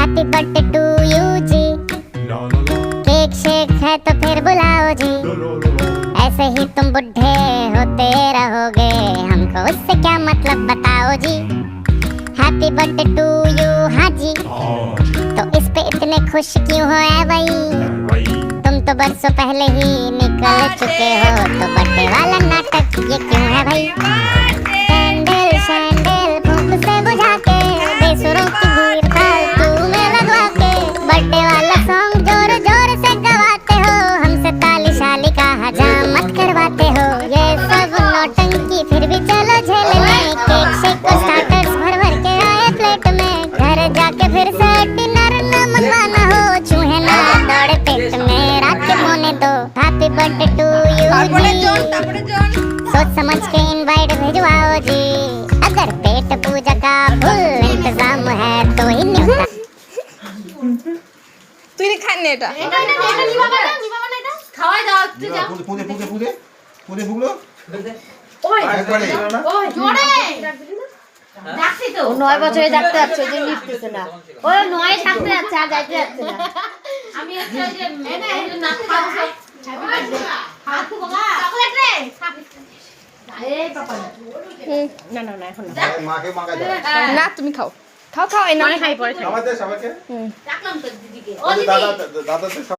Happy birthday to you ji, cake shake है तो फिर बुलाओ जी। ऐसे ही तुम बुढ़े होते रहोगे, हमको उससे क्या मतलब बताओ जी। हैप्पी बर्थडे टू यू हाँ जी, तो इस पे इतने खुश क्यों हो ऐ भाई? तुम तो बरसों पहले ही निकल चुके हो, तो बर्थडे वाला नाटक ये क्यों है भाई? कैंडल शैंडल फूंक से बुझा के, बेसुरों की भीड़ फालतू में लगवा के, बर्थडे वाला सॉन्ग जोर जोर से गवाते हो, हमसे ताली शाली का हजामत करवाते हो। ये सब नौटंकी फिर भी चलो झेलने, केक शेक को स्टार्टर्स भर भर के आए प्लेट में, घर जाके फिर से डिनर न मंगवाना हो, चूहे ना दौड़े पेट में रात के मोने दो। हैप्पी बर्थडे टू यू जी, सोच समझ के इनवाइट भिजवाओ जी, अगर पेट पूजा का फुल इंतजाम है तो ही न्योता। তুই খান না এটা খাওয়াই দাও তুই যা পুদে ফুগলো ওই একবারে ওই জোরে ডাকছি তো 9 বছরে ডাকতে যাচ্ছে ওই যে নিতেছে না, ও 9 থাকতে যাচ্ছে আর যাইতে যাচ্ছে না। আমি হচ্ছে ওই যে না খাবো হ্যাপি বার্থডে খাও তো বাবা চকলেট রে এই পাপা না না না এখন না, মাকে মাগা দাও না তুমি খাও খাও খাও এই না খাই পরে খাই। সবাইকে রাখলাম তো দিদিকে দাদা